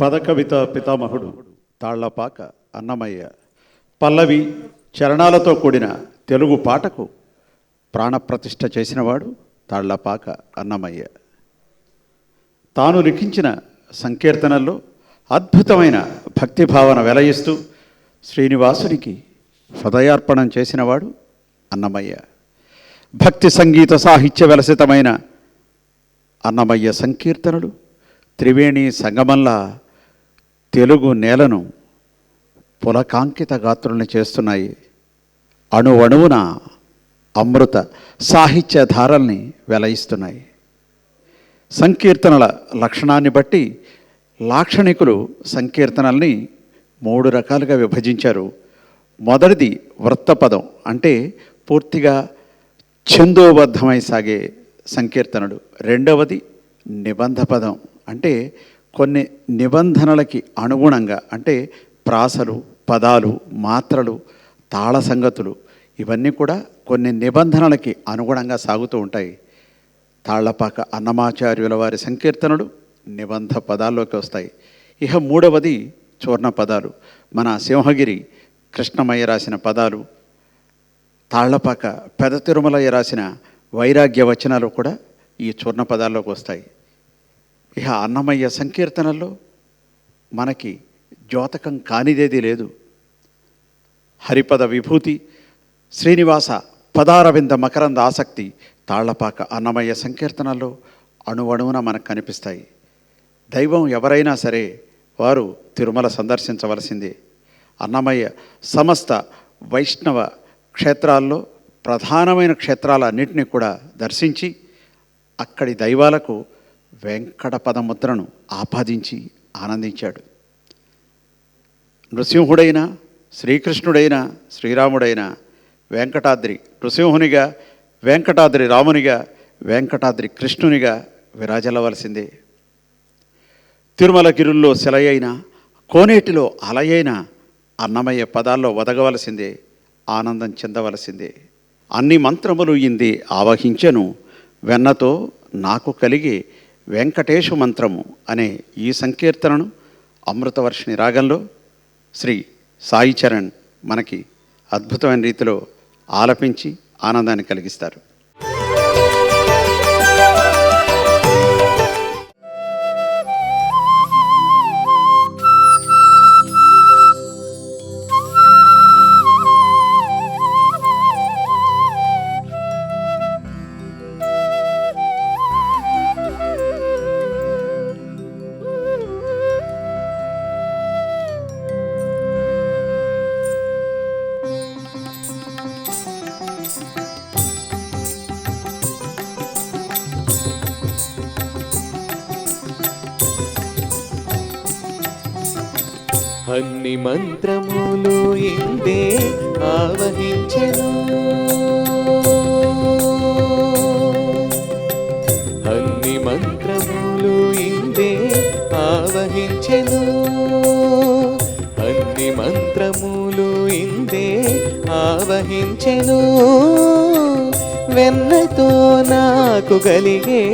పదకవిత పితామహుడు తాళ్లపాక అన్నమయ్య పల్లవి చరణాలతో కూడిన తెలుగు పాటకు ప్రాణప్రతిష్ఠ చేసినవాడు తాళ్లపాక అన్నమయ్య. తాను లిఖించిన సంకీర్తనల్లో అద్భుతమైన భక్తిభావన వెలయిస్తూ శ్రీనివాసునికి హృదయార్పణం చేసినవాడు అన్నమయ్య. భక్తి సంగీత సాహిత్య విలసితమైన అన్నమయ్య సంకీర్తనలు త్రివేణి సంగమంలా తెలుగు నేలను పులకాంకిత గాత్రుల్ని చేస్తున్నాయి. అణువణువున అమృత సాహిత్య ధారల్ని వెలయిస్తున్నాయి. సంకీర్తనల లక్షణాన్ని బట్టి లాక్షణికులు సంకీర్తనల్ని 3 రకాలుగా విభజించారు. మొదటిది వృత్తపదం, అంటే పూర్తిగా ఛందోబద్ధమై సాగే సంకీర్తనలు. రెండవది నిబంధ పదం, అంటే కొన్ని నిబంధనలకి అనుగుణంగా, అంటే ప్రాసలు, పదాలు, మాత్రలు, తాళ సంగతులు ఇవన్నీ కూడా కొన్ని నిబంధనలకి అనుగుణంగా సాగుతూ ఉంటాయి. తాళ్లపాక అన్నమాచార్యుల వారి సంకీర్తనలు నిబంధ పదాల్లోకి వస్తాయి. ఇక మూడవది చూర్ణ పదాలు. మన సింహగిరి కృష్ణమయ్య రాసిన పదాలు, తాళ్లపాక పెద తిరుమలయ్య రాసిన వైరాగ్య వచనాలు కూడా ఈ చూర్ణ పదాల్లోకి వస్తాయి. ఇక అన్నమయ్య సంకీర్తనల్లో మనకి ద్యోతకం కానిదేది లేదు. హరిపద విభూతి, శ్రీనివాస పదారవింద మకరంద ఆసక్తి తాళ్లపాక అన్నమయ్య సంకీర్తనల్లో అణువణువున మనకు కనిపిస్తాయి. దైవం ఎవరైనా సరే వారు తిరుమల సందర్శించవలసిందే. అన్నమయ్య సమస్త వైష్ణవ క్షేత్రాల్లో ప్రధానమైన క్షేత్రాలన్నింటినీ కూడా దర్శించి అక్కడి దైవాలకు వెంకట పదముద్రను ఆపాదించి ఆనందించాడు. నృసింహుడైన, శ్రీకృష్ణుడైన, శ్రీరాముడైన వెంకటాద్రి నృసింహునిగా, వెంకటాద్రి రామునిగా, వెంకటాద్రి కృష్ణునిగా విరాజలవలసిందే. తిరుమలగిరుల్లో శిలయైన, కోనేటిలో అలయైన అన్నమయ్య పదాల్లో ఒదగవలసిందే, ఆనందం చెందవలసిందే. అన్ని మంత్రములు ఇంది ఆవహించెను, వెన్నతో నాకు కలిగే వెంకటేశు మంత్రము అనే ఈ సంకీర్తనను అమృతవర్షిణి రాగంలో శ్రీ సాయి చరణ్ మనకి అద్భుతమైన రీతిలో ఆలపించి ఆనందాన్ని కలిగిస్తారు. అన్ని మంత్రములు ఇందే ఆవహించెను, అన్ని మంత్రములు ఇందే ఆవహించెను, అన్ని మంత్రములు ఇందే ఆవహించెను, వెన్నతో నాకు కలిగే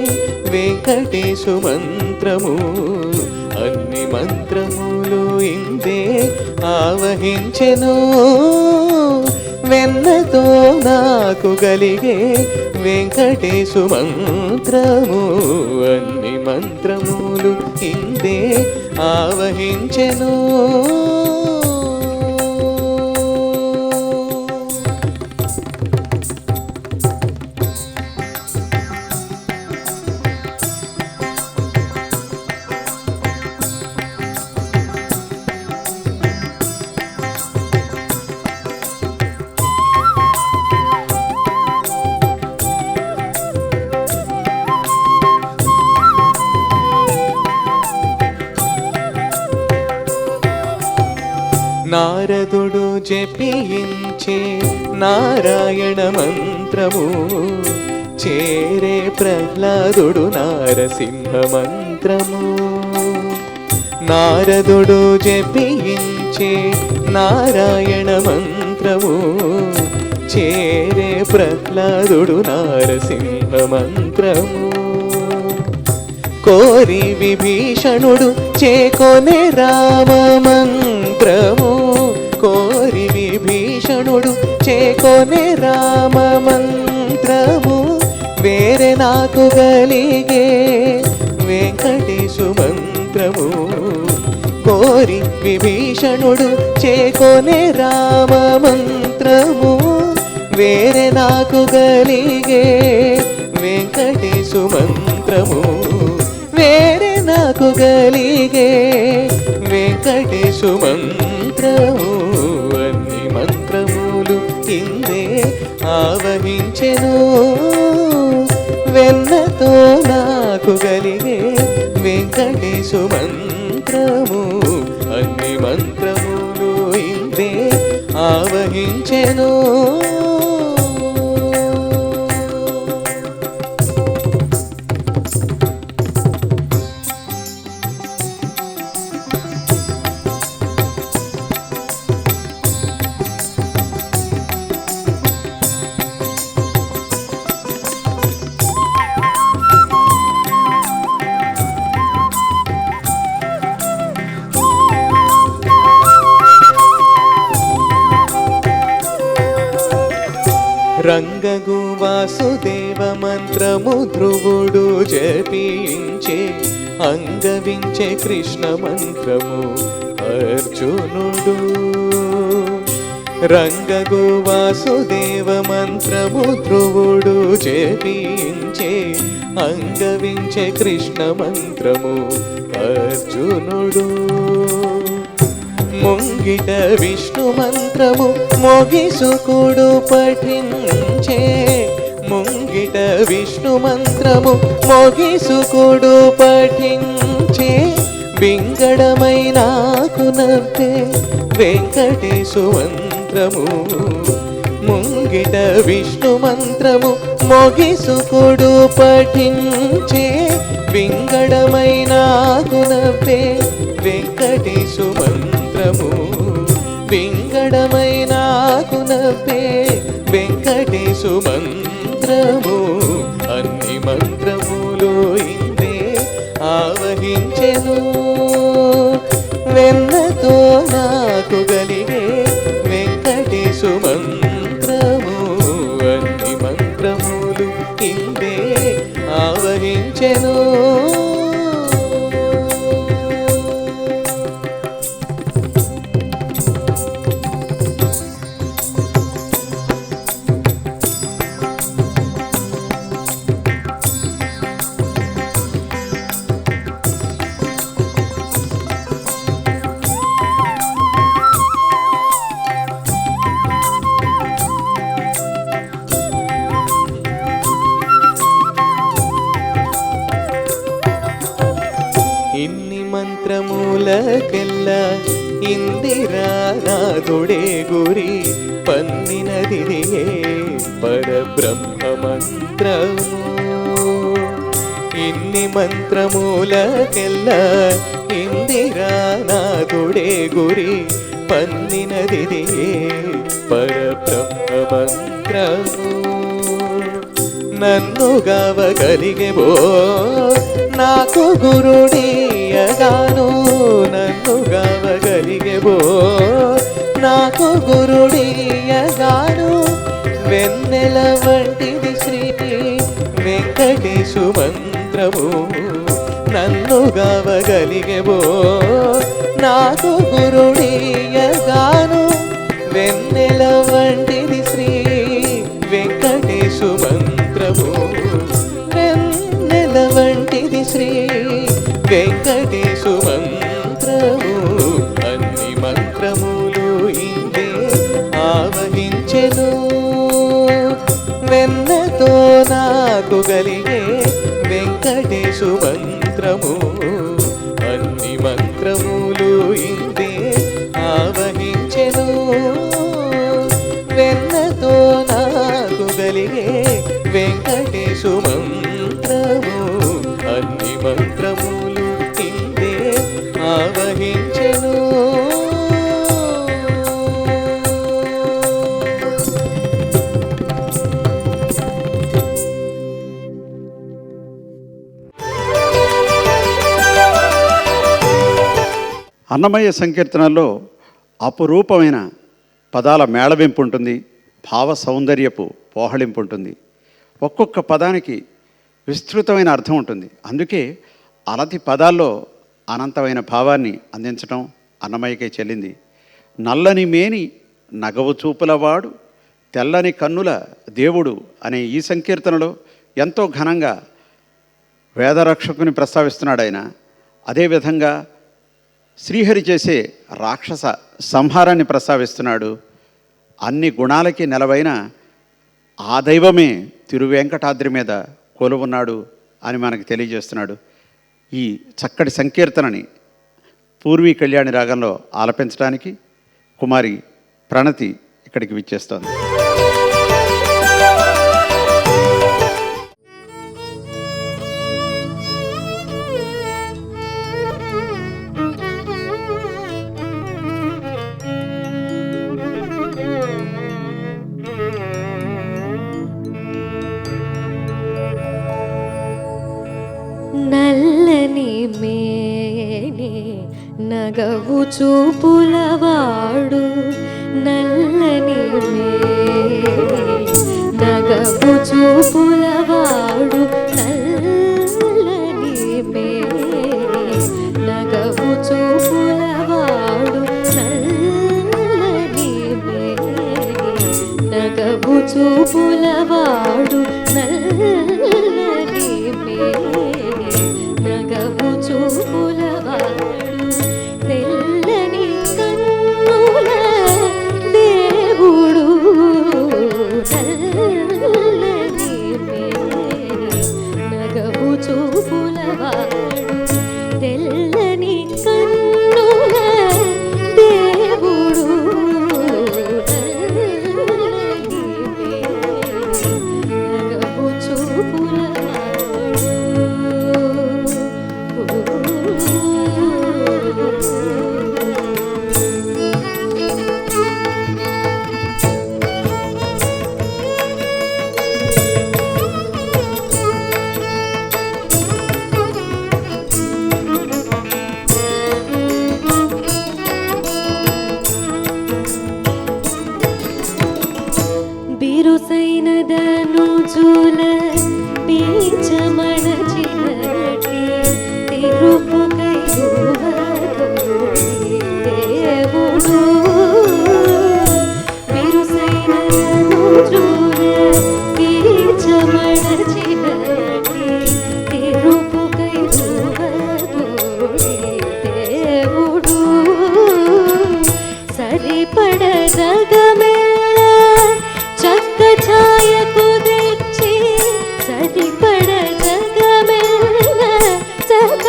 వెంకటేశు మంత్రము, అన్ని మంత్రములు ఇందే ఆవహించెను, వెన్నతో నాకు కలిగే వెంకటేశు మంత్రము, అన్ని మంత్రములు ఇందే ఆవహించెను. నారదుడు జపించే నారాయణ మంత్రము, చేరే ప్రహ్లాదుడు నారసింహ మంత్రము, నారదుడు జపించే నారాయణ మంత్రము, చేరే ప్రహ్లాదుడు నారసింహ మంత్రము, కోరి విభీషణుడు చేకొనే రామ మంత్రము కోరి విభీషణుడు చేకొనే రామ మంత్రము వేరే నాకు గలిగే వెంకటేశు మంత్రము కోరి విభీషణుడు చేకొనే రామ మంత్రము వేరే నాకు గలిగే వెంకటేశు మంత్రము వేరే నాకు గలిగే వెంకటేశు మంత్రము అన్ని మంత్రములు ఇందే ఆవహించెను వెన్నతో నాకు గలిగే వెంకటేశు మంత్రము అన్ని మంత్రములు ఇందే ఆవహించెను రంగగు వాసుదేవ మంత్రము ధ్రువుడు జపించే అంగవించే కృష్ణ మంత్రము అర్జునుడు రంగగు వాసుదేవ మంత్రము ధ్రువుడు జపించే అంగవించే కృష్ణ మంత్రము అర్జునుడు ముంగిట విష్ణు మంత్రము మోగిసుకుడు పఠించే ముంగిట విష్ణు మంత్రము మోగిసుకుడు పఠించే బింగడమైనాకు నవ్వే వెంకటేశు మంత్రము ముంగిట విష్ణు మంత్రము మోగిసుకుడు పఠించే బింగడమైనాకు నవ్వే వెంకటేశు మంత్రము బింగడమైనాకు నవ్వే వెంకటేశు మంత్రము అన్ని మంత్రములు ఇందే ఆవహించెను వెన్నతో నాకు గలిగే వెంకటేశు మంత్రము అన్ని మంత్రములు ఇందే ఆవహించెను ఇన్ని మంత్రములకెల్ల ఇందిరానాథుడే గురి పన్నినదిదియే పరబ్రహ్మ మంత్రము ఇన్ని మంత్రములకెల్ల ఇందిరానాథుడే గురి పన్నినదిదియే పరబ్రహ్మ మంత్రము నన్ను గవగలిగెబో నాకు గురుడీయగాను నన్ను గవగలిగెబో నాకు గురుడీయగాను వెన్నెల వంటిది శ్రీ వెంకటేశు మంత్రము నన్ను గవగలిగెబో నాకు గురుడీయగాను వెన్నెల వంటిది శ్రీ వెంకటేశు మంత్రము వెన్నెల వంటిది శ్రీ వెంకటేశు మంత్రము అన్ని మంత్రములు ఇందే ఆవహించెను వెన్నతో నాకు గలిగే వెంకటేశు మంత్రము అన్ని మంత్రములు ఇందే ఆవహించెను వెన్నతో నాకు గలిగే వెంకటేశు మంత్రము అన్ని మంత్రములు ఇందే ఆవహించెను అన్నమయ్య సంకీర్తనల్లో అపురూపమైన పదాల మేళవింపు ఉంటుంది, భావ సౌందర్యపు పోహళింపు ఉంటుంది. ఒక్కొక్క పదానికి విస్తృతమైన అర్థం ఉంటుంది. అందుకే అనతి పదాల్లో అనంతమైన భావాన్ని అందించడం అన్నమయ్యకే చెల్లింది. నల్లని మేని నగవు చూపులవాడు తెల్లని కన్నుల దేవుడు అనే ఈ సంకీర్తనలో ఎంతో ఘనంగా వేదరక్షకుని ప్రస్తావిస్తున్నాడు ఆయన. అదేవిధంగా శ్రీహరి చేసే రాక్షస సంహారాన్ని ప్రస్తావిస్తున్నాడు. అన్ని గుణాలకి నెలవైన ఆ దైవమే తిరువెంకటాద్రి మీద కొలువున్నాడు అని మనకు తెలియజేస్తున్నాడు. ఈ చక్కటి సంకీర్తనని పూర్వీ కళ్యాణి రాగంలో ఆలపించడానికి కుమారి ప్రణతి ఇక్కడికి విచ్చేస్తోంది. నల్లని మేని నగవు చూపులవాడు నల్లని మేని నగవు చూపులవాడు నల్లని మేని నగవు చూపులవాడు నల్లని మేని నగవు చూపులవాడు నల్లని మేని నగవు చూపులవాడు తెల్లని కన్నుల దేవుడు నల్లని మేని నగవు చూపులవాడు తెల్లని కన్నుల దేవుడు నల్లని మేని నగవు చూపులవాడు. బిరుసైనదను చూల పీచమణచినటి తిరుపుకై దేవుడు బిరుసైనదను చూల పీచమణచినటి తిరుపుకై దేవుడు సరిపడ జగమెల్ల చక్క ఛాయకు తెచ్చి సరిపడ జగమెల్ల చక్క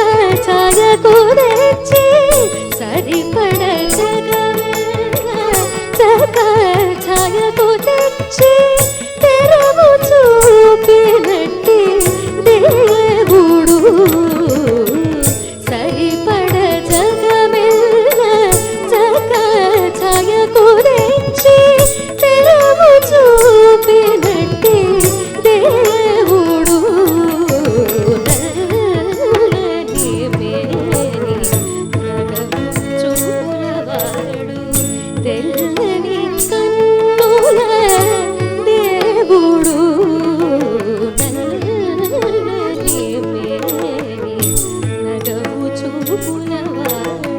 ఛాయకు తెచ్చి సరిపడ జగమెల్ల చక్క ఛాయకు తెచ్చి తెరవు చూపినట్టి దేవుడు సరిపడ జగమెల్ల చక్క ఛాయకు తెచ్చి తెరవు చూపినట్టి దేవుడు నల్లని మేని నగవు చూపులవాడు తెల్లని కన్నుల దేవుడు నల్లని మేని నగవు చూపులవాడు.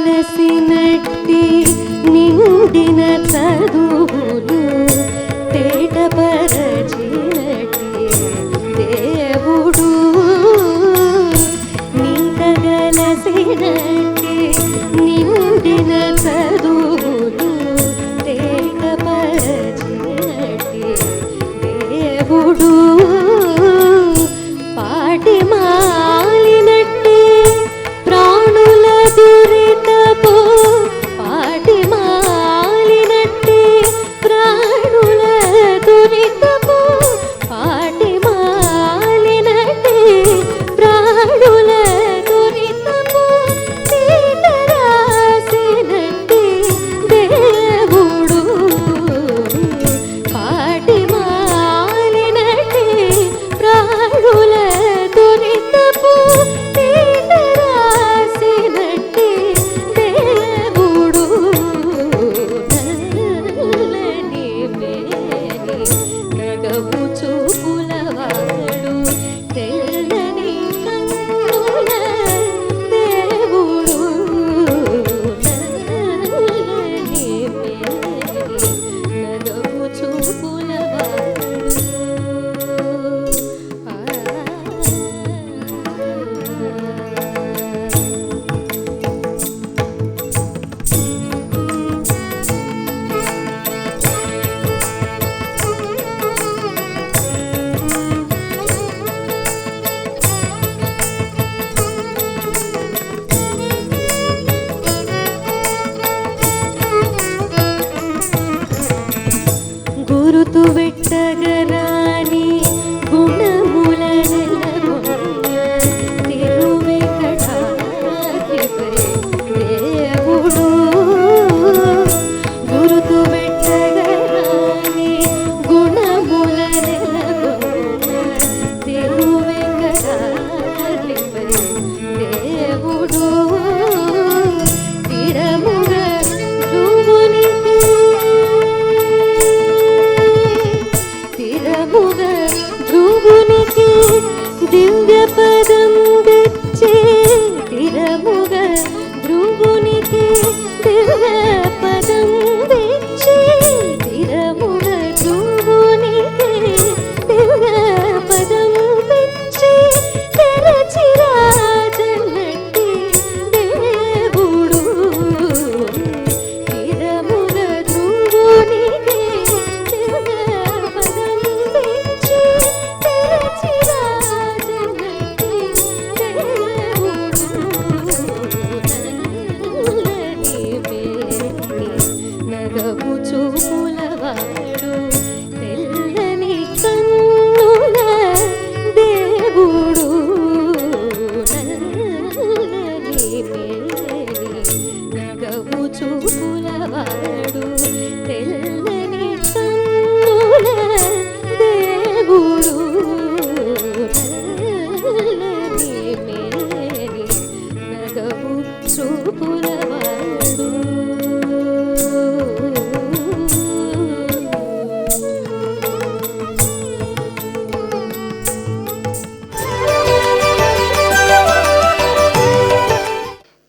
నీటగలసినట్టి నిండిన చదువులు తేటపరచినట్టి దేవుడు నీటగలసినట్టి నిండిన చదువులు తేటపరచినట్టి దేవుడు పాటి మాలినట్టి ప్రాణుల దురితపు పాటి మాలినట్టి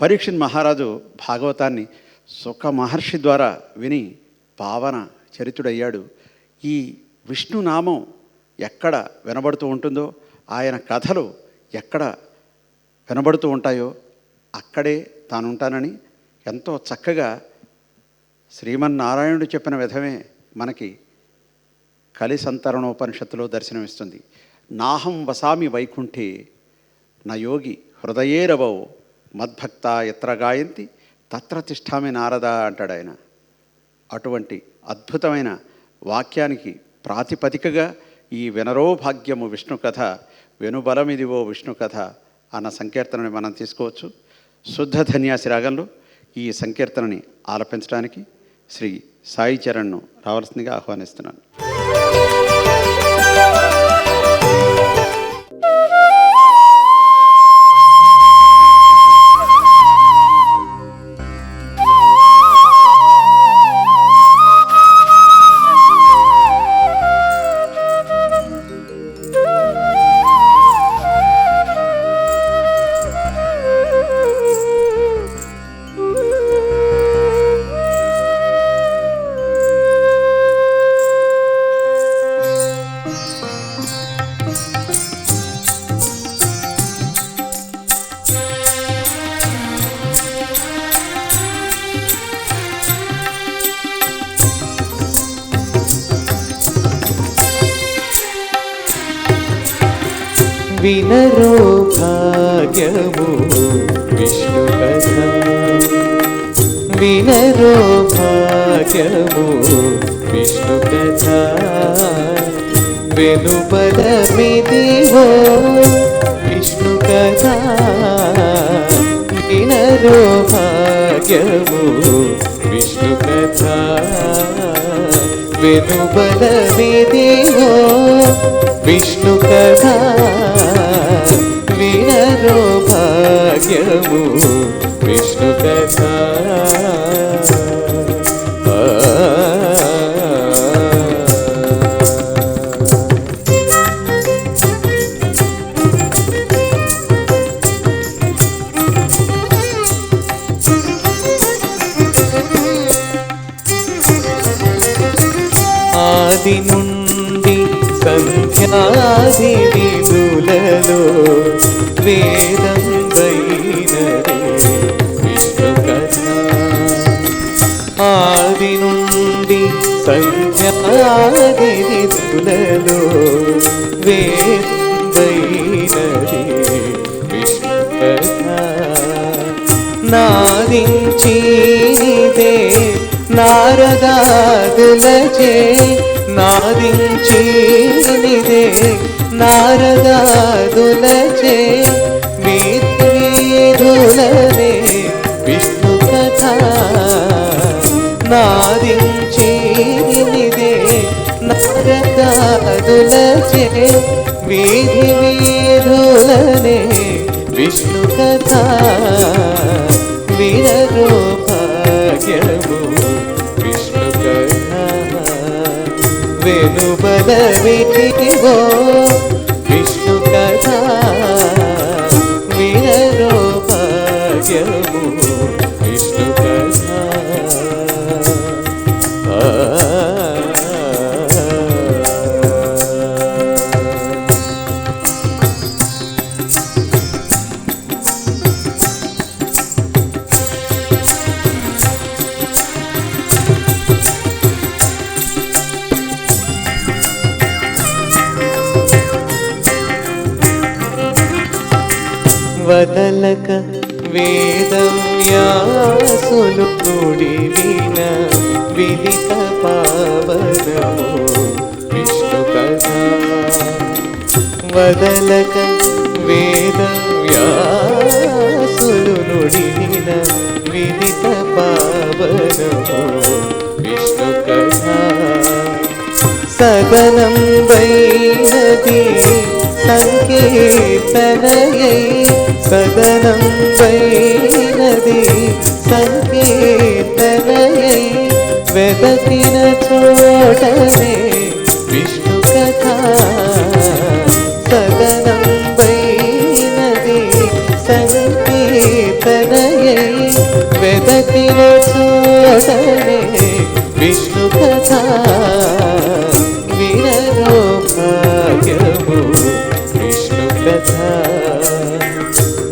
పరీక్షిత్ మహారాజు భాగవతాన్ని సుఖ మహర్షి ద్వారా విని పావన చరితుడయ్యాడు. ఈ విష్ణునామం ఎక్కడ వినబడుతూ ఉంటుందో, ఆయన కథలు ఎక్కడ వినబడుతూ ఉంటాయో అక్కడే తానుంటానని ఎంతో చక్కగా శ్రీమన్నారాయణుడు చెప్పిన విధమే మనకి కలిసంతరణోపనిషత్తులో దర్శనమిస్తుంది. నాహం వసామి వైకుంఠే నా యోగి హృదయేరవౌ మద్భక్త ఎత్ర గాయంతి తత్ర తిష్టామి నారద అంటాడు ఆయన. అటువంటి అద్భుతమైన వాక్యానికి ప్రాతిపదికగా ఈ వినరో భాగ్యము విష్ణు కథ, వెనుబలమిదివో విష్ణు కథ అన్న సంకీర్తనని మనం తీసుకోవచ్చు. శుద్ధ ధన్యాసి రాగంలో ఈ సంకీర్తనని ఆలపించడానికి శ్రీ సాయి చరణ్ను రావాల్సిందిగా ఆహ్వానిస్తున్నాను. వినరో భాగ్యము విష్ణు కథ, వినరో భాగ్యము విష్ణు కథ, వెనుపదమిదివో విష్ణు కథ, వినరో భాగ్యము విష్ణు కథ, వెనుపదమిదివో విష్ణు కథ, వినరో భాగ్యము విష్ణు కథ. ఆది నుండి సంఖ్యాది విధులలో వేదం వైనదే విష్ణు కథ. ఆది నుండి సంఖ్యాది విధులలో వేదం వైనదే విష్ణు కథ. నాదించిదే నారదాదులచే, నాదించినిదే నారదాదులచే, వీధులనే విష్ణు కథ. నాదించినిదే నారదాదులచే, వీధులనే విష్ణు కథ. వినరో భాగ్యము విష్ణు కథ, వెనుబలమిదివో విష్ణు కథ, వినరో భాగ్యము విష్ణు కథ. వదలక వేదవ్యాసులు కూడి విన విదిత పావనము విష్ణు కథ. వదలక వేదవ్యాసులు నుడిన విదిత పావనము విష్ణు కథ. సదనం వైనది సంకీర్తనయై, సదనం వైనది సంకీర్తనయై, వెదకిన చోటనే విష్ణు కథ. సదనం వైనది సంకీర్తనయై,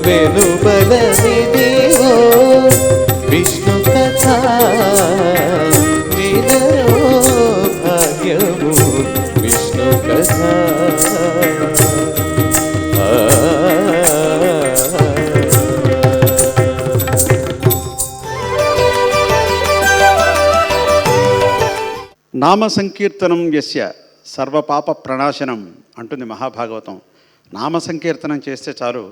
వెలుబలమిదివో విష్ణు కథ వినరో భాగ్యము విష్ణు కథ నామ సంకీర్తనం యస్య సర్వపాప ప్రణాశనం అంటుంది మహాభాగవతం. నామ సంకీర్తనం చేస్తే చాలు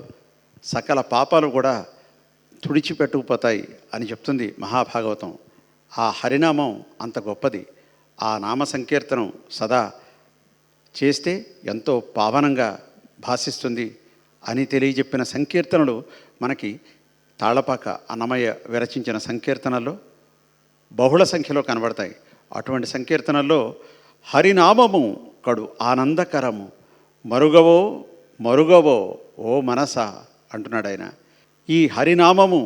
సకల పాపాలు కూడా తుడిచిపెట్టుకుపోతాయి అని చెప్తుంది మహాభాగవతం. ఆ హరినామం అంత గొప్పది. ఆ నామ సంకీర్తనం సదా చేస్తే ఎంతో పావనంగా భాసిస్తుంది అని తెలియజెప్పిన సంకీర్తనలు మనకి తాళపాక అన్నమయ్య విరచించిన సంకీర్తనల్లో బహుళ సంఖ్యలో కనబడతాయి. అటువంటి సంకీర్తనల్లో హరినామము కడు ఆనందకరము మరుగవో మరుగవో ఓ మనస అంటున్నాడు ఆయన. ఈ హరినామము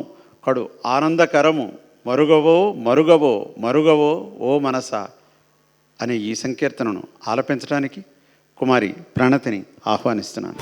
కడు ఆనందకరము మరుగవో మరుగవో మరుగవో ఓ మనస అనే ఈ సంకీర్తనను ఆలపించడానికి కుమారి ప్రణతిని ఆహ్వానిస్తున్నాను.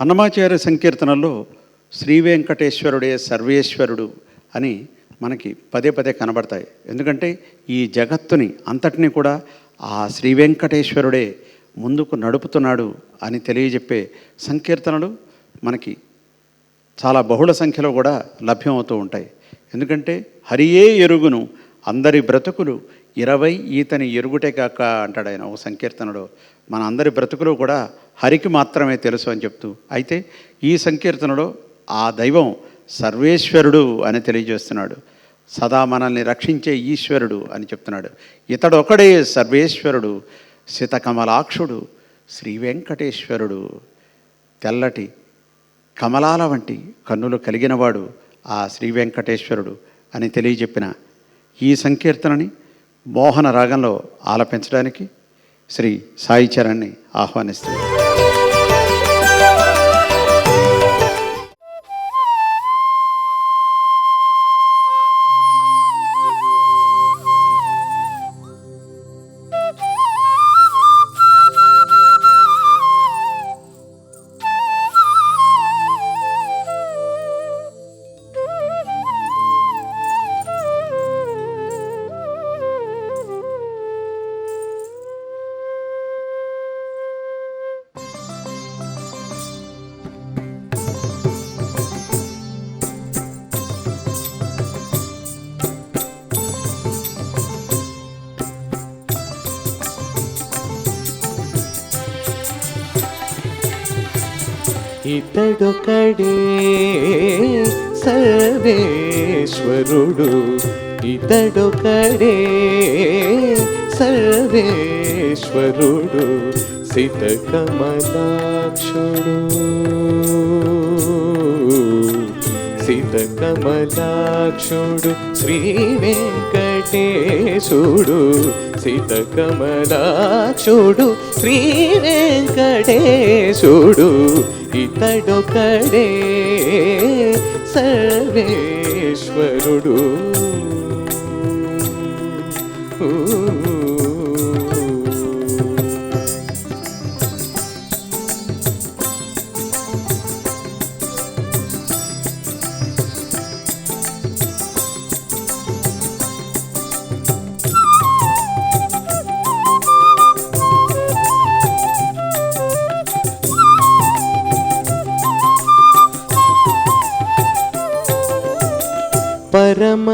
అన్నమాచార్య సంకీర్తనల్లో శ్రీ వెంకటేశ్వరుడే సర్వేశ్వరుడు అని మనకి పదే పదే కనబడతాయి. ఎందుకంటే ఈ జగత్తుని అంతటినీ కూడా ఆ శ్రీ వెంకటేశ్వరుడే ముందుకు నడుపుతున్నాడు అని తెలియజెప్పే సంకీర్తనలు మనకి చాలా బహుళ సంఖ్యలో కూడా లభ్యమవుతూ ఉంటాయి. ఎందుకంటే హరియే ఎరుగును అందరి బ్రతుకులు 20 ఈతని ఎరుగుటే కాక అంటాడు ఆయన ఒక సంకీర్తనలో. మన అందరి బ్రతుకులు కూడా హరికి మాత్రమే తెలుసు అని చెప్తూ, అయితే ఈ సంకీర్తనలో ఆ దైవం సర్వేశ్వరుడు అని తెలియజేస్తున్నాడు. సదా మనల్ని రక్షించే ఈశ్వరుడు అని చెప్తున్నాడు. ఇతడొకడే సర్వేశ్వరుడు, శితకమలాక్షుడు, శ్రీ వెంకటేశ్వరుడు, తెల్లటి కమలాల వంటి కన్నులు కలిగినవాడు ఆ శ్రీ వెంకటేశ్వరుడు అని తెలియజెప్పిన ఈ సంకీర్తనని మోహన రాగంలో ఆలపించడానికి శ్రీ సాయి చరణ్ని ఆహ్వానిస్తుంది. ఇతడొకడే సర్వేశ్వరుడు, ఇతడొకడే సర్వేశ్వరుడు, సితకమలాక్షుడు, సితకమలాక్షుడు శ్రీ వెంకటేశుడు, సితకమలాక్షుడు శ్రీ వెంకటేశుడు, ఇతడొకడే సర్వేశ్వరుడు.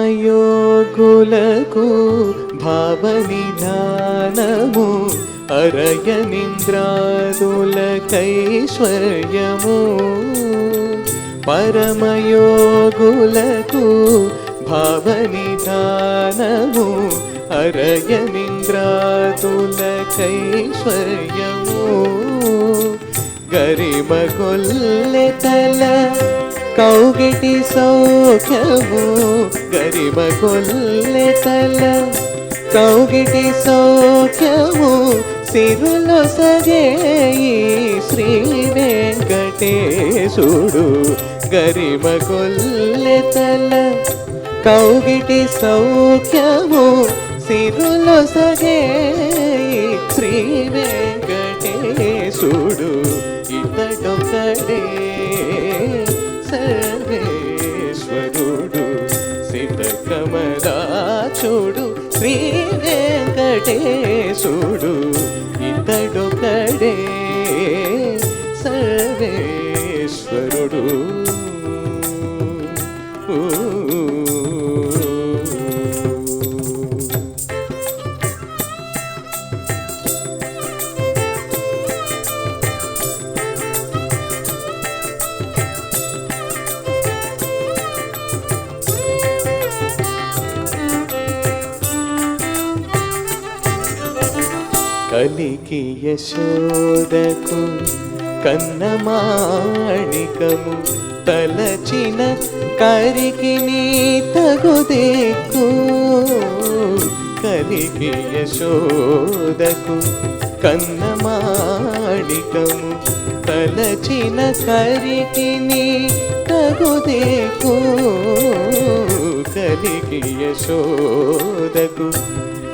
పరమయోగులకు భావనిధానము, అరయనింద్రాదులకైశ్వర్యము, పరమయోగులకు భావనిధానము, అరయనింద్రాదులకైశ్వర్యము, గరిమగొల్లెతల కౌగిటి సౌఖ్యము, గరిమగొల్లెతల కౌగిటి సౌఖ్యము, సిరులు సగేయి శ్రీ వెంకటేశుడు, గరిమగొల్లెతల కౌగిటి సౌఖ్యము, సిరులు సగేయి శ్రీ వెంకటేశుడు, ఇతడొకడే సర్వేశ్వరుడు, సితకమలాక్షుడు శ్రీ వెంకటేశుడు, ఇతడొకడే సర్వేశ్వరుడు. కలికి యశోదకు కన్నమాణికము, తలచిన కరికి నీ తగుదిక్కు, కలికి యశోదకు కన్నమాణికము, తలచిన కరికి నీ తగుదిక్కు, కలికి యశోదకు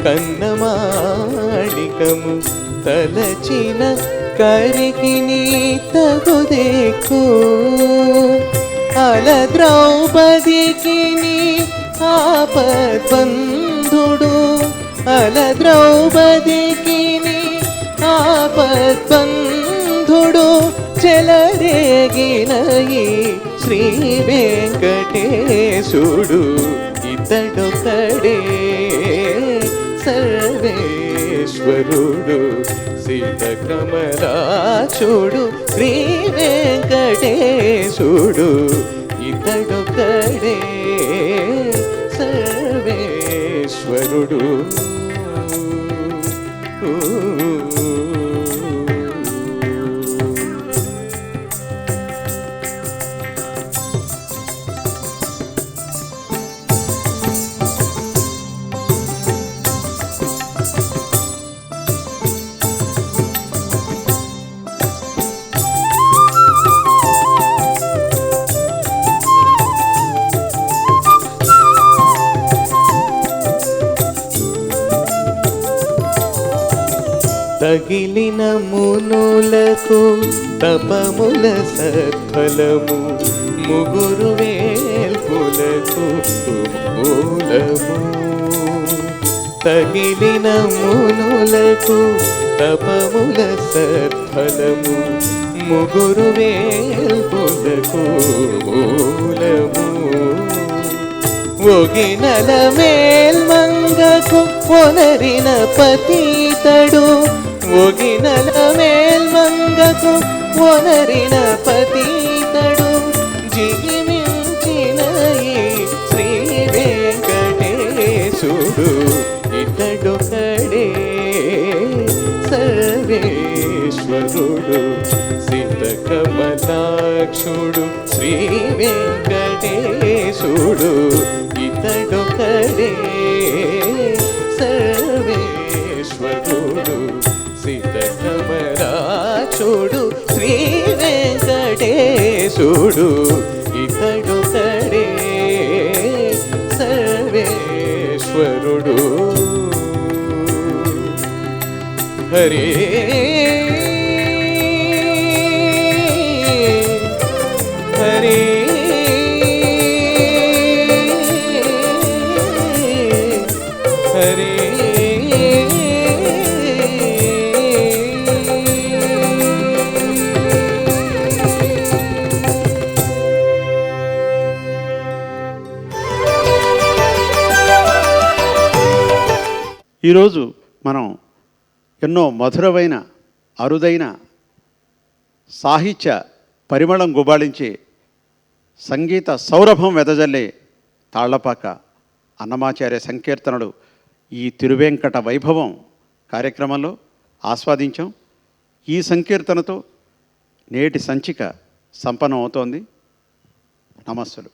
కన్నమాణికము, తలచిన కరికి నీ తగుదేకు అల ద్రౌపదికి నీ ఆపద్బంధుడు అల ద్రౌపదికి నీ ఆపద్బంధుడు చెలరేగిన ఈ శ్రీ వెంకటేశుడు ఇతడొకడే సర్వేశ్వరుడు సీతకమలాచుడు శ్రీ వెంకటేశుడు ఇతడొకడే సర్వేశ్వరుడు తగిలిన మునులకు తపముల సత్ఫలము ముగురు వేల్పులకు మూలము తగిలిన మునులకు తపముల సత్ఫలము ముగురు వేల్పులకు మూలము ఒగినల మేల్మంగకు పొనరిన పతితడు ఒగినల మేల్మంగకు పొనరిన పతితడు జిగిమించిన ఈ శ్రీ వెంకటేశుడు ఇతడొకడే సర్వేశ్వరుడు సీతకమలాక్షుడు శ్రీ వెంకటేశుడు ఇతడొకడే సర్వేశ్వరుడు సీతకమలాక్షుడు శ్రీ వెంకటేశుడు ఇతడొకడే సర్వేశ్వరుడు హరే హరే హరే ఈరోజు మనం ఎన్నో మధురమైన అరుదైన సాహిత్య పరిమళం గుబాళించే సంగీత సౌరభం వెదజల్లే తాళ్లపాక అన్నమాచార్య సంకీర్తనలు ఈ తిరువెంకట వైభవం కార్యక్రమంలో ఆస్వాదించాం. ఈ సంకీర్తనతో నేటి సంచిక సంపన్నం అవుతోంది. నమస్సులు.